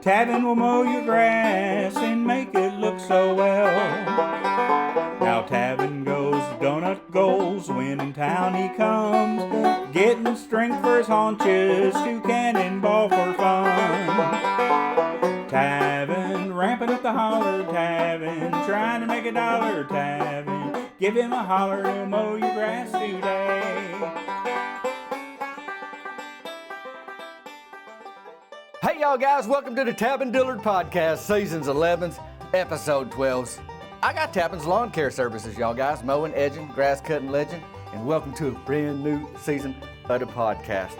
Tavin will mow your grass and make it look so well. Now Tavin goes donut goals when in town he comes, getting strength for his haunches to cannonball for fun. Tavin, ramping up the holler, Tavin, trying to make a dollar, Tavin, give him a holler, he'll mow your grass today. Hey y'all guys, welcome to the Tavin Dillard Podcast, Seasons 11s, Episode 12s. I got Tavin's Lawn Care Services, y'all guys, mowing, edging, grass cutting legend, and welcome to a brand new season of the podcast.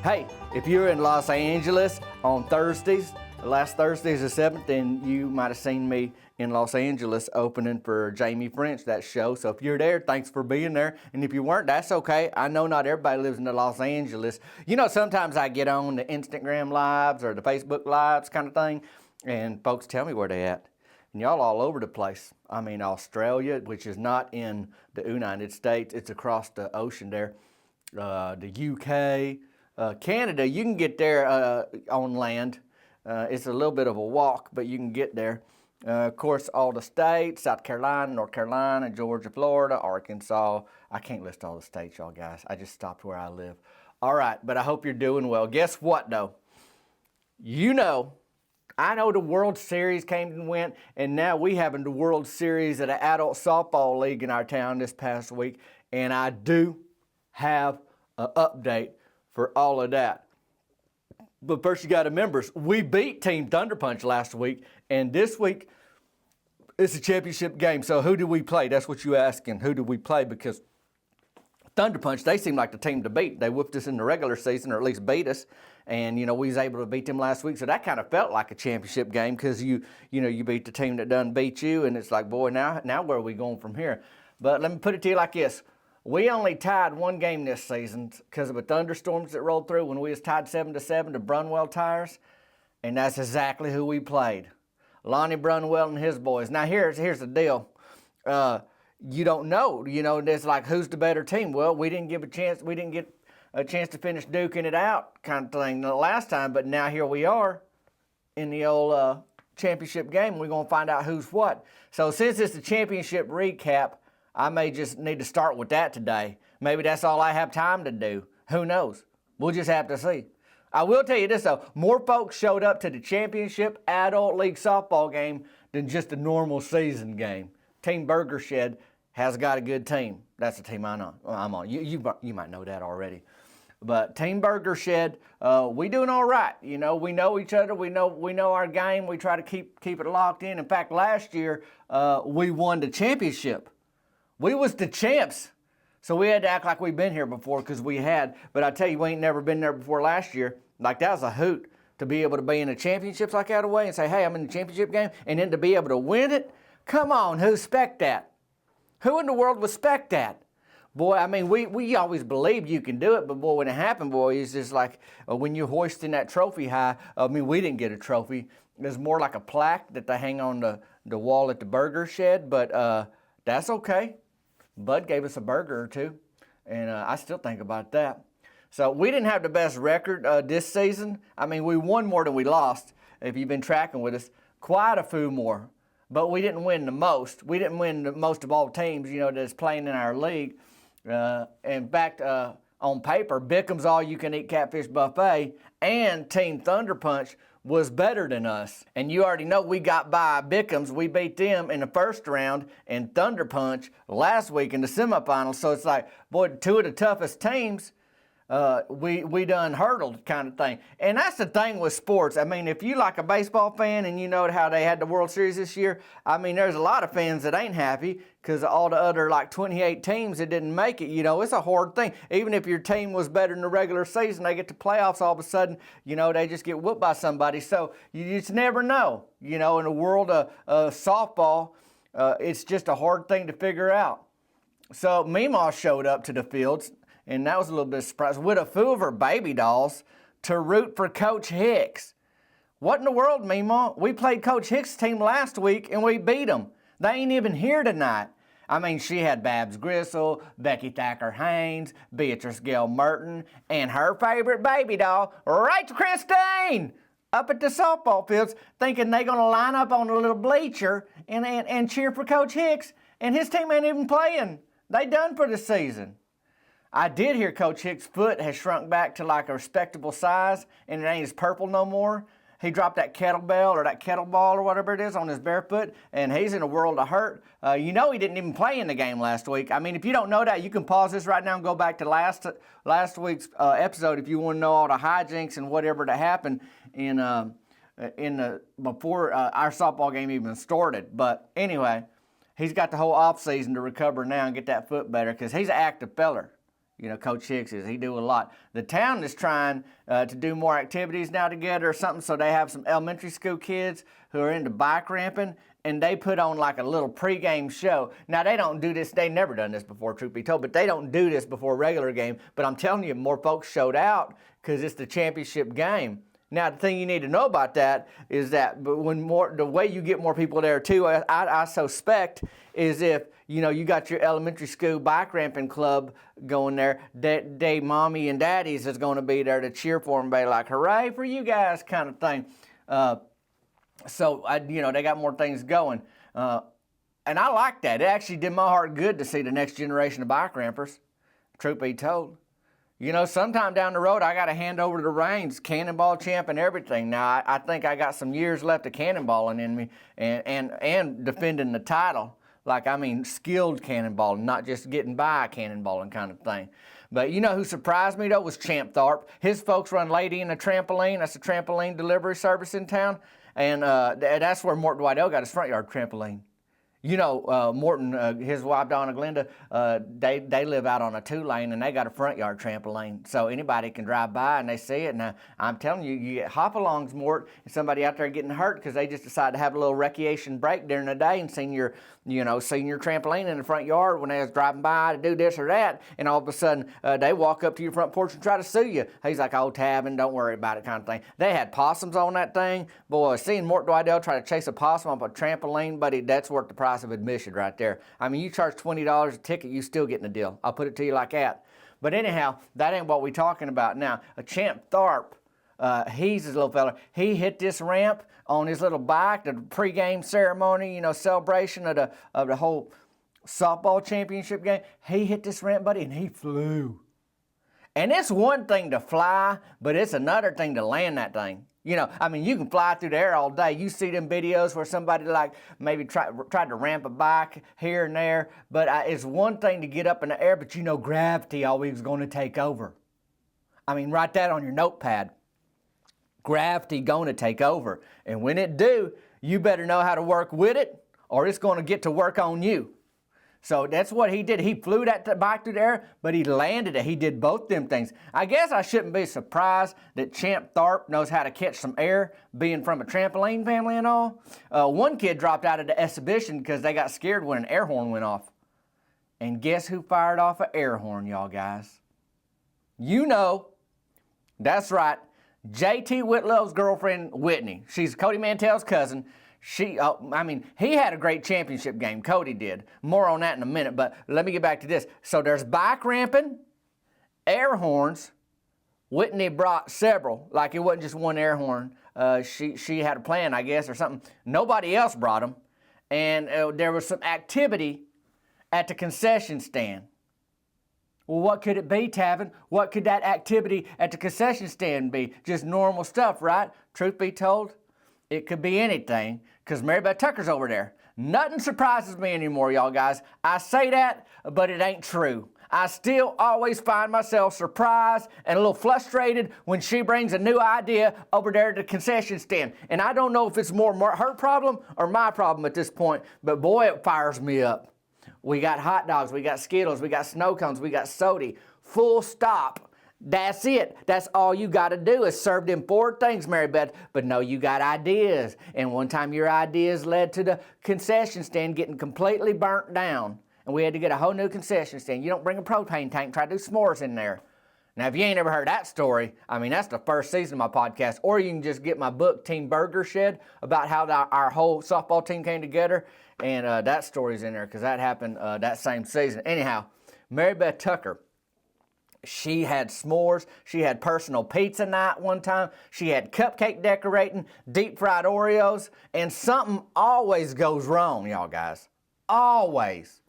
Hey, if you're in Los Angeles on Thursdays, last Thursday is the 7th, and you might have seen me in Los Angeles opening for Jamie French, that show. So if you're there, thanks for being there. And if you weren't, that's okay. I know not everybody lives in Los Angeles. You know, sometimes I get on the Instagram Lives or the Facebook Lives kind of thing, and folks tell me where they at. And y'all all over the place. I mean, Australia, which is not in the United States. It's across the ocean there. The UK, Canada, you can get there on land. It's a little bit of a walk, but you can get there. Of course, all the states, South Carolina, North Carolina, Georgia, Florida, Arkansas. I can't list all the states, y'all guys. I just stopped where I live. All right, but I hope you're doing well. Guess what, though? I know the World Series came and went, and now we having the World Series of the Adult Softball League in our town this past week, and I do have an update for all of that. But first, you got to remember, we beat Team Thunder Punch last week, and this week it's a championship game. So who do we play? That's what you're asking. Who do we play? Because Thunder Punch, they seem like the team to beat. They whooped us in the regular season, or at least beat us, and we was able to beat them last week. So that kind of felt like a championship game because you beat the team that done beat you, and it's like, boy, now where are we going from here? But let me put it to you like this. We only tied one game this season because of the thunderstorms that rolled through when we was tied 7-7 to Brunwell Tires, and that's exactly who we played. Lonnie Brunwell and his boys. Now here's the deal. You don't know. It's like who's the better team? Well, we didn't get a chance to finish duking it out kind of thing the last time, but now here we are in the old championship game. We're gonna find out who's what. So since it's the championship recap, I may just need to start with that today. Maybe that's all I have time to do. Who knows? We'll just have to see. I will tell you this, though. More folks showed up to the Championship Adult League softball game than just a normal season game. Team Burger Shed has got a good team. That's the team I'm on. You might know that already. But Team Burger Shed, we doing all right. We know each other. We know our game. We try to keep it locked in. In fact, last year, we won the championship. We was the champs, so we had to act like we've been here before because we had. But I tell you, we ain't never been there before last year. Like, that was a hoot to be able to be in the championships like that away and say, hey, I'm in the championship game, and then to be able to win it. Come on, who expect that? Who in the world would expect that? Boy, I mean, we always believed you can do it, but boy, when it happened, boy, it's just like when you're hoisting that trophy high. I mean, we didn't get a trophy. It's more like a plaque that they hang on the wall at the Burger Shed, but that's okay. Bud gave us a burger or two, and I still think about that. So we didn't have the best record this season. I mean, we won more than we lost, if you've been tracking with us. Quite a few more, but we didn't win the most. We didn't win the most of all teams, that's playing in our league. In fact, on paper, Bickham's All-You-Can-Eat Catfish Buffet and Team Thunder Punch was better than us. And you already know we got by Bickham's. We beat them in the first round and Thunder Punch last week in the semifinals. So it's like, boy, two of the toughest teams we done hurdled kind of thing. And that's the thing with sports. I mean, if you like a baseball fan and you know how they had the World Series this year, I mean, there's a lot of fans that ain't happy because all the other 28 teams that didn't make it. It's a hard thing. Even if your team was better in the regular season, they get to playoffs, all of a sudden, they just get whooped by somebody. So you just never know. In the world of softball, it's just a hard thing to figure out. So Memaw showed up to the fields, and that was a little bit of a surprise, with a few of her baby dolls to root for Coach Hicks. What in the world, Memaw? We played Coach Hicks' team last week, and we beat them. They ain't even here tonight. I mean, she had Babs Gristle, Becky Thacker Haynes, Beatrice Gail Merton, and her favorite baby doll, Rachel Christine. up at the softball fields thinking they're going to line up on a little bleacher and cheer for Coach Hicks, and his team ain't even playing. They done for the season. I did hear Coach Hicks' foot has shrunk back to like a respectable size, and it ain't as purple no more. He dropped that kettlebell or that kettleball or whatever it is on his bare foot, and he's in a world of hurt. You know he didn't even play in the game last week. I mean, if you don't know that, you can pause this right now and go back to last week's episode if you want to know all the hijinks and whatever that happened before our softball game even started. But anyway, he's got the whole off season to recover now and get that foot better because he's an active feller. You know, Coach Hicks is. He do a lot. The town is trying to do more activities now together or something, so they have some elementary school kids who are into bike ramping, and they put on like a little pregame show. Now, they don't do this. They never done this before, truth be told, but they don't do this before a regular game. But I'm telling you, more folks showed out because it's the championship game. Now, the thing you need to know about that is that the way you get more people there, too, I suspect, is if, you know, you got your elementary school bike ramping club going there, that mommy and daddies is going to be there to cheer for them, be like, hooray for you guys kind of thing. They got more things going. And I like that. It actually did my heart good to see the next generation of bike rampers, truth be told. You know, sometime down the road, I got to hand over the reins, cannonball champ and everything. Now, I think I got some years left of cannonballing in me and defending the title. Like, I mean, skilled cannonballing, not just getting by cannonballing kind of thing. But you know who surprised me, though, was Champ Tharp. His folks run Lady in a Trampoline. That's a trampoline delivery service in town. And that's where Morton Dwight got his front yard trampoline. You know, Morton, his wife, Donna Glenda, they live out on a 2-lane, and they got a front yard trampoline. So anybody can drive by, and they see it. Now, I'm telling you, you get hop-alongs, Mort, and somebody out there getting hurt because they just decided to have a little recreation break during the day and seen your trampoline in the front yard when they was driving by to do this or that, and all of a sudden, they walk up to your front porch and try to sue you. He's like, oh, Tavin, don't worry about it kind of thing. They had possums on that thing. Boy, seeing Mort Dwight try to chase a possum off a trampoline, buddy, that's worth the price of admission right there. I mean, you charge $20 a ticket, you still getting a deal. I'll put it to you like that. But anyhow, that ain't what we're talking about now. Champ Tharp, he's his little fella. He hit this ramp on his little bike, the pregame ceremony, celebration of the whole softball championship game. He hit this ramp, buddy, and he flew. And it's one thing to fly, but it's another thing to land that thing. You can fly through the air all day. You see them videos where somebody maybe tried to ramp a bike here and there, but it's one thing to get up in the air, but gravity always going to take over. I mean, write that on your notepad. Gravity going to take over. And when it do, you better know how to work with it, or it's going to get to work on you. So that's what he did. He flew that bike through the air, but he landed it. He did both them things. I guess I shouldn't be surprised that Champ Tharp knows how to catch some air, being from a trampoline family and all. One kid dropped out of the exhibition because they got scared when an air horn went off. And guess who fired off an air horn, y'all guys? You know. That's right. J.T. Whitlow's girlfriend, Whitney. She's Cody Mantell's cousin. He had a great championship game. Cody did. More on that in a minute, but let me get back to this. So there's bike ramping, air horns. Whitney brought several. Like, it wasn't just one air horn. She had a plan, I guess, or something. Nobody else brought them. And there was some activity at the concession stand. Well, what could it be, Tavin? What could that activity at the concession stand be? Just normal stuff, right? Truth be told, it could be anything, because Mary Beth Tucker's over there. Nothing surprises me anymore, y'all guys. I say that, but it ain't true. I still always find myself surprised and a little frustrated when she brings a new idea over there to the concession stand. And I don't know if it's more her problem or my problem at this point, but boy, it fires me up. We got hot dogs, we got Skittles, we got snow cones, we got soda. Full stop. That's it. That's all you got to do is serve them 4 things, Mary Beth. But no, you got ideas. And one time your ideas led to the concession stand getting completely burnt down. And we had to get a whole new concession stand. You don't bring a propane tank, try to do s'mores in there. Now, if you ain't ever heard that story, that's the first season of my podcast. Or you can just get my book, Team Burger Shed, about how our whole softball team came together. And that story's in there because that happened that same season. Anyhow, Mary Beth Tucker. She had s'mores. She had personal pizza night one time. She had cupcake decorating, deep fried Oreos, and something always goes wrong, y'all guys. Always.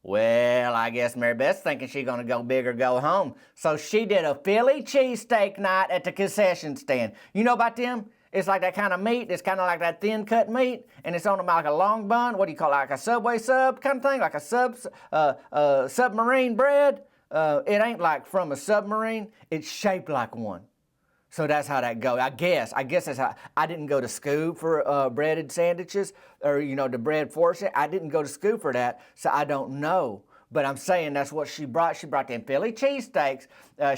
Well, I guess Mary Beth's thinking she's going to go big or go home. So she did a Philly cheesesteak night at the concession stand. You know about them? It's like that kind of meat. It's kind of like that thin cut meat, and it's on like a long bun. What do you call it? Like a Subway sub kind of thing? Like a submarine bread? It ain't like from a submarine. It's shaped like one. So that's how that goes. I guess that's how. I didn't go to school for breaded sandwiches or, the bread fortune. I didn't go to school for that, so I don't know. But I'm saying that's what she brought. She brought them Philly cheesesteaks.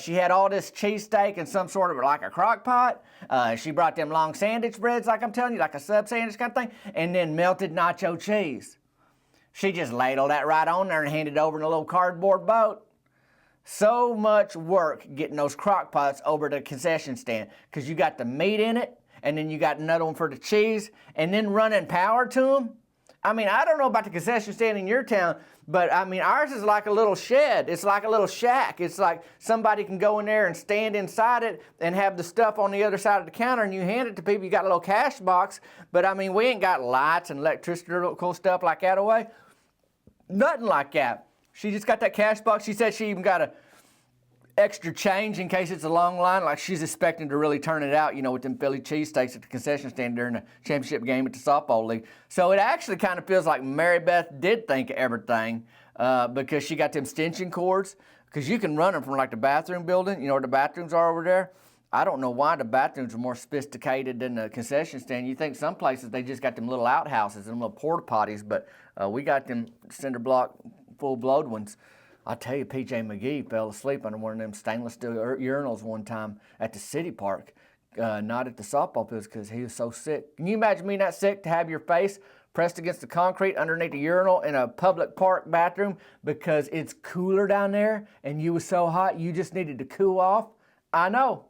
She had all this cheesesteak in some sort of like a crock pot. She brought them long sandwich breads, like I'm telling you, like a sub sandwich kind of thing, and then melted nacho cheese. She just ladled that right on there and handed it over in a little cardboard boat. So much work getting those crock pots over to the concession stand because you got the meat in it, and then you got another one for the cheese, and then running power to them. I mean, I don't know about the concession stand in your town, but I mean, ours is like a little shed. It's like a little shack. It's like somebody can go in there and stand inside it and have the stuff on the other side of the counter, and you hand it to people. You got a little cash box, but I mean, we ain't got lights and electricity or cool stuff like that away. Nothing like that. She just got that cash box. She said she even got a extra change in case it's a long line. Like she's expecting to really turn it out, with them Philly cheesesteaks at the concession stand during the championship game at the softball league. So it actually kind of feels like Mary Beth did think of everything because she got them extension cords because you can run them from like the bathroom building, where the bathrooms are over there. I don't know why the bathrooms are more sophisticated than the concession stand. You think some places they just got them little outhouses and little porta potties, but we got them cinder block full-blown ones. I tell you, P.J. McGee fell asleep under one of them stainless steel urinals one time at the city park, not at the softball fields because he was so sick. Can you imagine being that sick to have your face pressed against the concrete underneath a urinal in a public park bathroom because it's cooler down there and you was so hot you just needed to cool off? I know.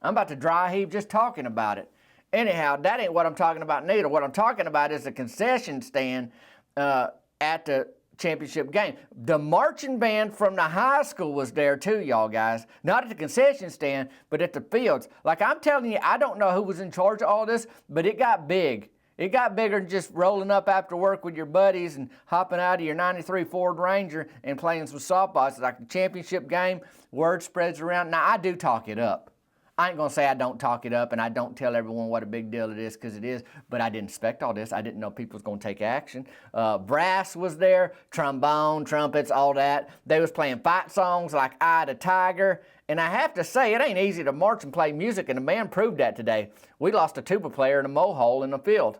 I'm about to dry heave just talking about it. Anyhow, that ain't what I'm talking about neither. What I'm talking about is the concession stand at the championship game. The marching band from the high school was there too, y'all guys. Not at the concession stand, but at the fields. Like I'm telling you, I don't know who was in charge of all this, but it got big. It got bigger than just rolling up after work with your buddies and hopping out of your 93 Ford Ranger and playing some softball. It's like the championship game, word spreads around. Now, I do talk it up. I ain't going to say I don't talk it up and I don't tell everyone what a big deal it is because it is, but I didn't expect all this. I didn't know people was going to take action. Brass was there, trombone, trumpets, all that. They was playing fight songs like Eye the Tiger. And I have to say, it ain't easy to march and play music, and the man proved that today. We lost a tuba player in a mow hole in the field.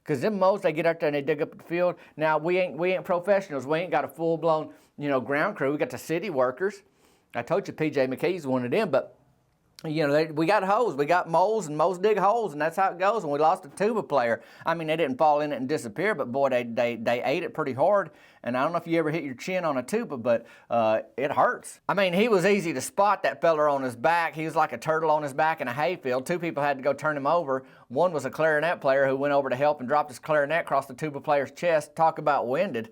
Because them mows, they get out there and they dig up the field. Now, we ain't professionals. We ain't got a full-blown, ground crew. We got the city workers. I told you P.J. McKee's one of them, but we got hoes. We got moles, and moles dig holes, and that's how it goes. And we lost a tuba player. I mean, they didn't fall in it and disappear, but boy, they ate it pretty hard. And I don't know if you ever hit your chin on a tuba, but it hurts. I mean, he was easy to spot, that fella on his back. He was like a turtle on his back in a hayfield. Two people had to go turn him over. One was a clarinet player who went over to help and dropped his clarinet across the tuba player's chest. Talk about winded.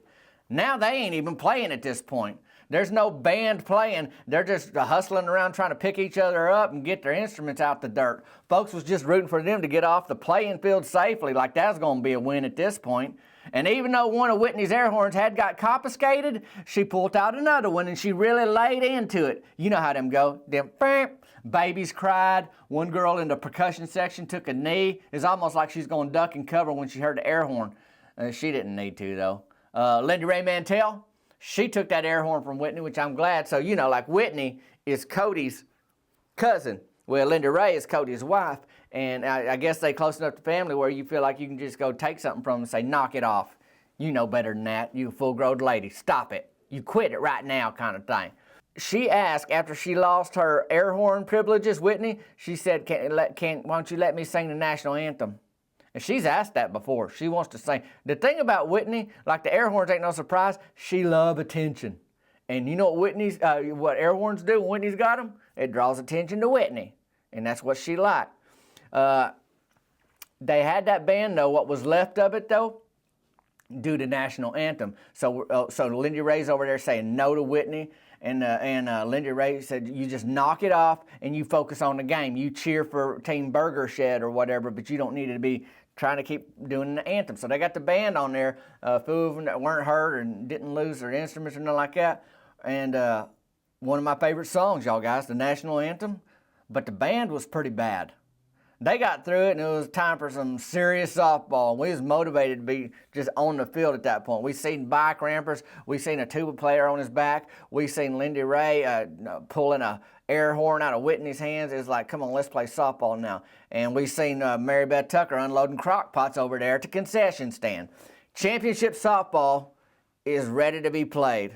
Now they ain't even playing at this point. There's no band playing. They're just hustling around trying to pick each other up and get their instruments out the dirt. Folks was just rooting for them to get off the playing field safely, like that's going to be a win at this point. And even though one of Whitney's air horns had got confiscated, she pulled out another one and she really laid into it. You know how them go. Them babies cried. One girl in the percussion section took a knee. It's almost like she's going to duck and cover when she heard the air horn. She didn't need to, though. Lindy Ray Mantell, she took that air horn from Whitney, which I'm glad. So, like Whitney is Cody's cousin. Well, Linda Ray is Cody's wife. And I guess they close enough to family where you feel like you can just go take something from them and say, knock it off. You know better than that. You a full-grown lady. Stop it. You quit it right now kind of thing. She asked, after she lost her air horn privileges, Whitney, she said, why don't you let me sing the national anthem? And she's asked that before. She wants to sing. The thing about Whitney, like the air horns ain't no surprise, she love attention. And you know what what air horns do when Whitney's got them? It draws attention to Whitney. And that's what she liked. They had that band, though. What was left of it, though, do the national anthem. So Lindy Ray's over there saying no to Whitney. and Lindy Ray said, you just knock it off and you focus on the game. You cheer for Team Burger Shed or whatever, but you don't need to be trying to keep doing the anthem. So they got the band on there, a few of them that weren't hurt and didn't lose their instruments or nothing like that. And one of my favorite songs, y'all guys, the national anthem, but the band was pretty bad. They got through it, and it was time for some serious softball. We was motivated to be just on the field at that point. We seen bike rampers. We seen a tuba player on his back. We seen Lindy Ray pulling a air horn out of Whitney's hands. It was like, come on, let's play softball now. And we seen Mary Beth Tucker unloading crock pots over there at the concession stand. Championship softball is ready to be played.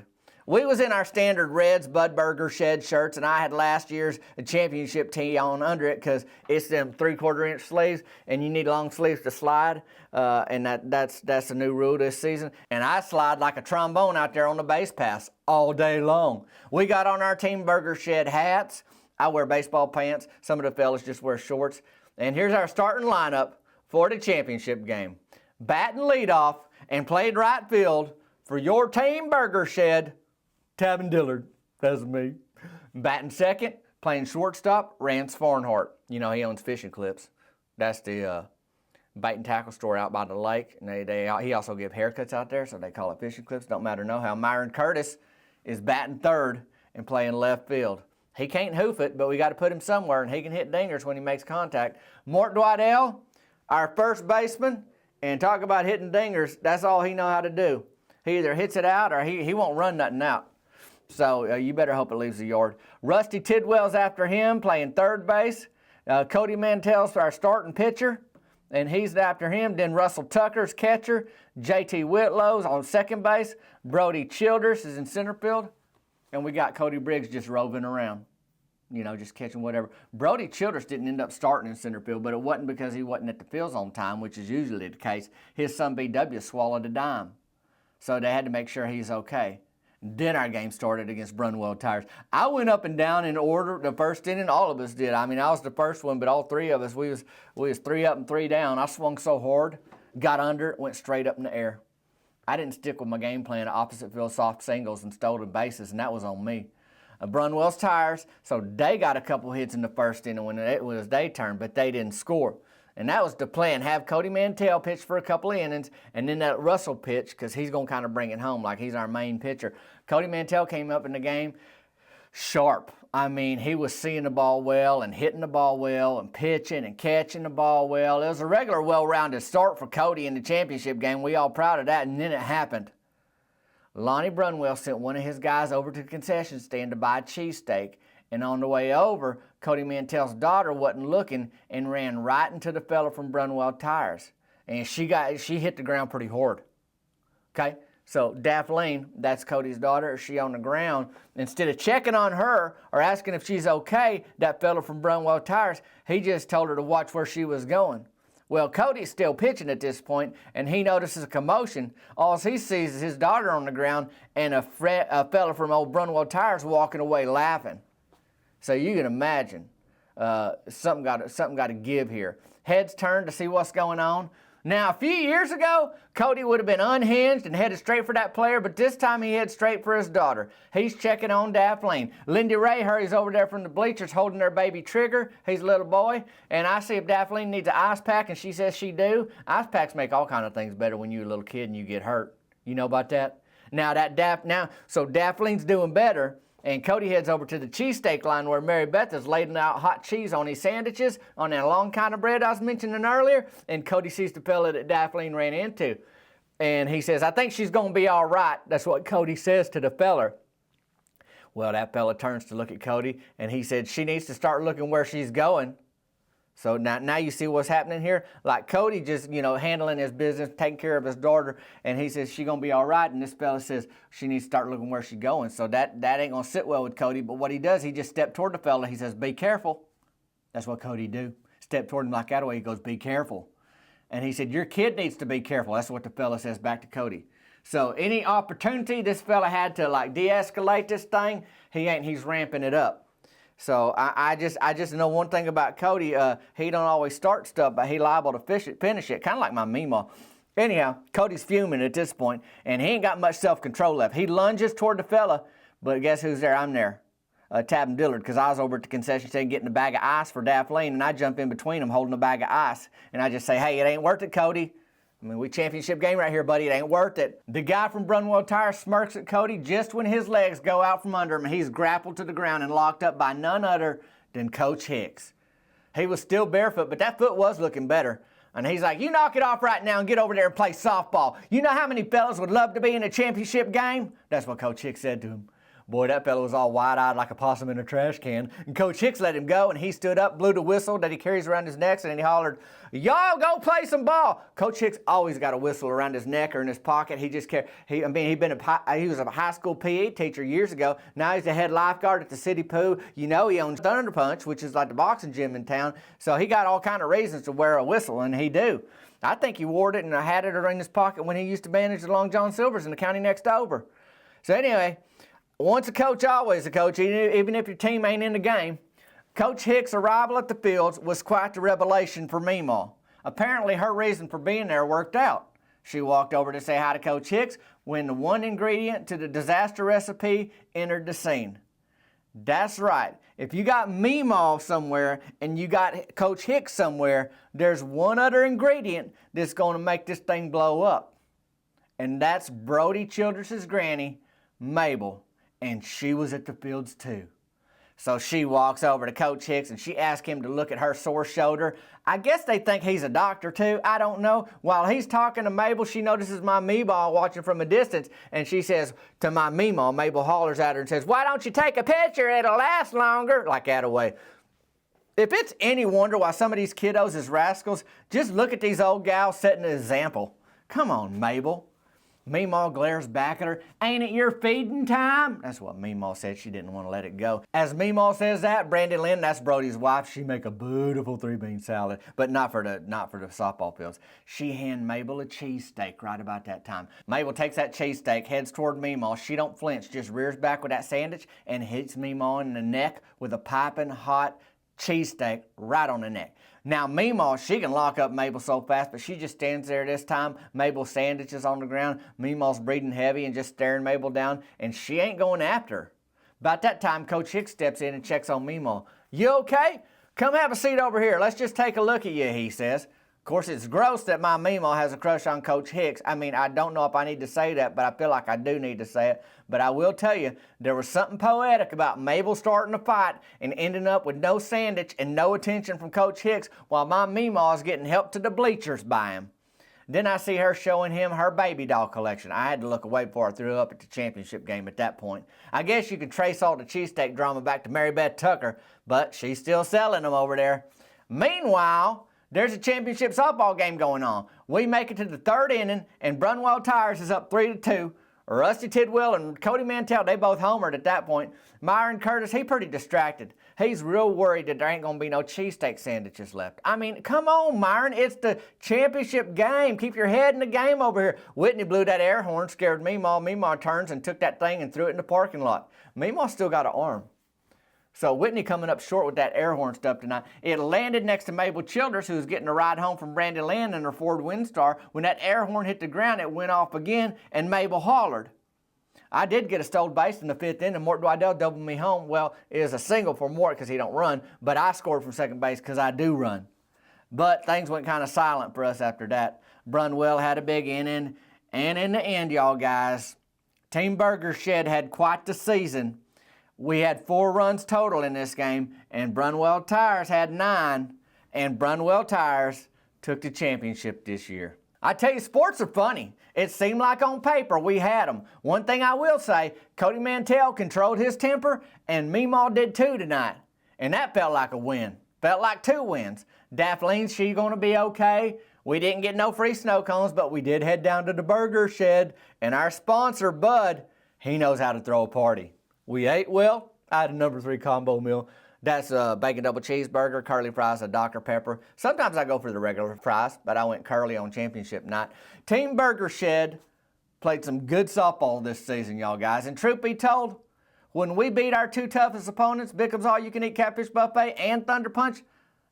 We was in our standard Reds Bud Burger Shed shirts, and I had last year's championship tee on under it because it's them 3/4 inch sleeves, and you need long sleeves to slide, and that's the new rule this season. And I slide like a trombone out there on the base pass all day long. We got on our Team Burger Shed hats. I wear baseball pants. Some of the fellas just wear shorts. And here's our starting lineup for the championship game. Batting leadoff and playing right field for your Team Burger Shed, Tavin Dillard, that's me. Batting second, playing shortstop, Rance Farnhart. You know, he owns Fishing Clips. That's the bait and tackle store out by the lake. And he also gives haircuts out there, so they call it Fishing Clips. Don't matter no how. Myron Curtis is batting third and playing left field. He can't hoof it, but we got to put him somewhere, and he can hit dingers when he makes contact. Mort Dwidell, our first baseman, and talk about hitting dingers, that's all he know how to do. He either hits it out or he won't run nothing out. So you better hope it leaves the yard. Rusty Tidwell's after him, playing third base. Cody Mantell's our starting pitcher, and he's after him. Then Russell Tucker's catcher. J.T. Whitlow's on second base. Brody Childers is in center field. And we got Cody Briggs just roving around, you know, just catching whatever. Brody Childers didn't end up starting in center field, but it wasn't because he wasn't at the fields on time, which is usually the case. His son B.W. swallowed a dime, so they had to make sure he's okay. Then our game started against Brunwell Tires. I went up and down in order the first inning. All of us did. I mean, I was the first one, but all three of us, we was 3 up and 3 down. I swung so hard, got under it, went straight up in the air. I didn't stick with my game plan, opposite field soft singles and stolen bases, and that was on me. Brunwell's Tires, so they got a couple hits in the first inning when it was their turn, but they didn't score. And that was the plan, have Cody Mantell pitch for a couple of innings, and then that Russell pitch, because he's going to kind of bring it home like he's our main pitcher. Cody Mantell came up in the game sharp. I mean, he was seeing the ball well and hitting the ball well and pitching and catching the ball well. It was a regular well-rounded start for Cody in the championship game. We all proud of that, and then it happened. Lonnie Brunwell sent one of his guys over to the concession stand to buy a cheesesteak. And on the way over, Cody Mantell's daughter wasn't looking and ran right into the fella from Brunwell Tires. And she hit the ground pretty hard. Okay? So Daphne, that's Cody's daughter, she on the ground. Instead of checking on her or asking if she's okay, that fella from Brunwell Tires, he just told her to watch where she was going. Well, Cody's still pitching at this point, and he notices a commotion. All he sees is his daughter on the ground and a fella from old Brunwell Tires walking away laughing. So you can imagine something got to give here. Heads turned to see what's going on. Now, a few years ago, Cody would have been unhinged and headed straight for that player, but this time he heads straight for his daughter. He's checking on Daphne. Lindy Ray hurries over there from the bleachers holding their baby Trigger. He's a little boy. And I see if Daphne needs an ice pack, and she says she do. Ice packs make all kind of things better when you're a little kid and you get hurt. You know about that? So Daphne's doing better. And Cody heads over to the cheesesteak line where Mary Beth is laying out hot cheese on his sandwiches, on that long kind of bread I was mentioning earlier. And Cody sees the fella that Daphne ran into. And he says, I think she's going to be all right. That's what Cody says to the fella. Well, that fella turns to look at Cody, and he said, she needs to start looking where she's going. So now you see what's happening here? Like Cody just, handling his business, taking care of his daughter, and he says she's going to be all right, and this fella says she needs to start looking where she's going. So that ain't going to sit well with Cody, but what he does, he just stepped toward the fella. He says, be careful. That's what Cody do. Step toward him like that way, he goes, be careful. And he said, your kid needs to be careful. That's what the fella says back to Cody. So any opportunity this fella had to de-escalate this thing, he's ramping it up. So I just know one thing about Cody. He don't always start stuff, but he liable to finish it, kind of like my Memaw. Anyhow, Cody's fuming at this point, and he ain't got much self-control left. He lunges toward the fella, But guess who's there? I'm there. Tab and Dillard, because I was over at the concession stand getting a bag of ice for Daphne, and I jump in between them holding a bag of ice, and I just say, hey, it ain't worth it, Cody. I mean, we championship game right here, buddy. It ain't worth it. The guy from Brunwell Tire smirks at Cody just when his legs go out from under him, and he's grappled to the ground and locked up by none other than Coach Hicks. He was still barefoot, but that foot was looking better. And he's like, you knock it off right now and get over there and play softball. You know how many fellas would love to be in a championship game? That's what Coach Hicks said to him. Boy, that fellow was all wide-eyed like a possum in a trash can. And Coach Hicks let him go, and he stood up, blew the whistle that he carries around his neck, and then he hollered, y'all go play some ball. Coach Hicks always got a whistle around his neck or in his pocket. He just carried, he was a high school PE teacher years ago. Now he's the head lifeguard at the city pool. You know he owns Thunder Punch, which is like the boxing gym in town. So he got all kind of reasons to wear a whistle, and he do. I think he wore it and had it in his pocket when he used to manage the Long John Silvers in the county next over. So anyway, once a coach, always a coach, even if your team ain't in the game. Coach Hicks' arrival at the fields was quite the revelation for Memaw. Apparently, her reason for being there worked out. She walked over to say hi to Coach Hicks when the one ingredient to the disaster recipe entered the scene. That's right. If you got Memaw somewhere and you got Coach Hicks somewhere, there's one other ingredient that's going to make this thing blow up. And that's Brody Childress' granny, Mabel. And she was at the fields too. So she walks over to Coach Hicks and she asks him to look at her sore shoulder. I guess they think he's a doctor too. I don't know. While he's talking to Mabel, she notices my Memaw watching from a distance, and she says to my Memaw, Mabel hollers at her and says, why don't you take a picture? It'll last longer. Like that away. If it's any wonder why some of these kiddos is rascals, just look at these old gals setting an example. Come on, Mabel. Memaw glares back at her. Ain't it your feeding time? That's what Memaw said. She didn't want to let it go. As Memaw says that, Brandy Lynn, that's Brody's wife, she make a beautiful 3-bean salad, but not for the softball fields. She hand Mabel a cheesesteak right about that time. Mabel takes that cheesesteak, heads toward Memaw. She don't flinch, just rears back with that sandwich and hits Memaw in the neck with a piping hot cheesesteak right on the neck. Now, Memaw, she can lock up Mabel so fast, but she just stands there this time. Mabel's sandwich is on the ground. Memaw's breathing heavy and just staring Mabel down, and she ain't going after her. About that time, Coach Hicks steps in and checks on Memaw. You okay? Come have a seat over here. Let's just take a look at you, he says. Of course, it's gross that my Memaw has a crush on Coach Hicks. I mean, I don't know if I need to say that, but I feel like I do need to say it. But I will tell you, there was something poetic about Mabel starting a fight and ending up with no sandwich and no attention from Coach Hicks while my Memaw is getting helped to the bleachers by him. Then I see her showing him her baby doll collection. I had to look away before I threw up at the championship game at that point. I guess you could trace all the cheesesteak drama back to Mary Beth Tucker, but she's still selling them over there. Meanwhile, there's a championship softball game going on. We make it to the third inning, and Brunwell Tires is up 3-2. Rusty Tidwell and Cody Mantell, they both homered at that point. Myron Curtis, he pretty distracted. He's real worried that there ain't going to be no cheesesteak sandwiches left. I mean, come on, Myron. It's the championship game. Keep your head in the game over here. Whitney blew that air horn, scared Memaw. Memaw turns and took that thing and threw it in the parking lot. Memaw still got an arm. So Whitney coming up short with that air horn stuff tonight. It landed next to Mabel Childress, who was getting a ride home from Brandy Lynn in her Ford Windstar. When that air horn hit the ground, it went off again, and Mabel hollered. I did get a stolen base in the 5th inning. Mort Dwydell doubled me home. Well, it was a single for Mort because he don't run, but I scored from second base because I do run. But things went kind of silent for us after that. Brunwell had a big inning, and in the end, y'all guys, Team Burger Shed had quite the season. We had 4 runs total in this game, and Brunwell Tires had 9, and Brunwell Tires took the championship this year. I tell you, sports are funny. It seemed like on paper we had them. One thing I will say, Cody Mantell controlled his temper, and Memaw did too tonight. And that felt like a win. Felt like 2 wins. Daphne's, she gonna be okay. We didn't get no free snow cones, but we did head down to the Burger Shed, and our sponsor, Bud, he knows how to throw a party. We ate well. I had a number 3 combo meal. That's a bacon double cheeseburger, curly fries, a Dr. Pepper. Sometimes I go for the regular fries, but I went curly on championship night. Team Burger Shed played some good softball this season, y'all guys. And truth be told, when we beat our 2 toughest opponents, Bickham's All-You-Can-Eat Catfish Buffet and Thunder Punch,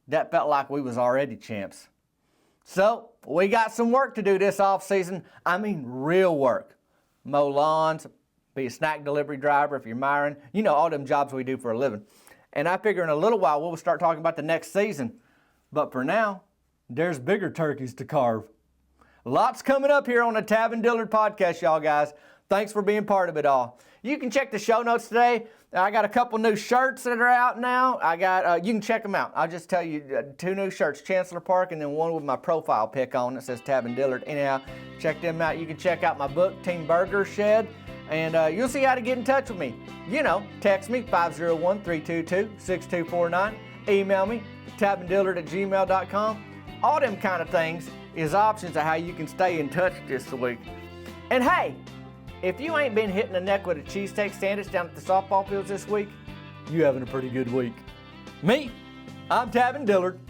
that felt like we was already champs. So, we got some work to do this off season. I mean real work. Mow lawns, be a snack delivery driver, if you're Myron, you know, all them jobs we do for a living. And I figure in a little while we'll start talking about the next season. But for now, there's bigger turkeys to carve. Lots coming up here on the Tab and Dillard podcast, y'all guys. Thanks for being part of it all. You can check the show notes today. I got a couple new shirts that are out now. You can check them out. I'll just tell you 2 new shirts, Chancellor Park, and then one with my profile pic on that says Tab and Dillard. Anyhow, check them out. You can check out my book, Team Burger Shed, and you'll see how to get in touch with me. You know, text me, 501-322-6249. Email me, tabanddillard@gmail.com. All them kind of things is options of how you can stay in touch this week. And hey, if you ain't been hitting the neck with a cheesesteak sandwich down at the softball fields this week, you having a pretty good week. Me, I'm Tab and Dillard.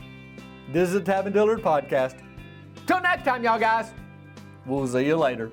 This is the Tab and Dillard podcast. Till next time, y'all guys. We'll see you later.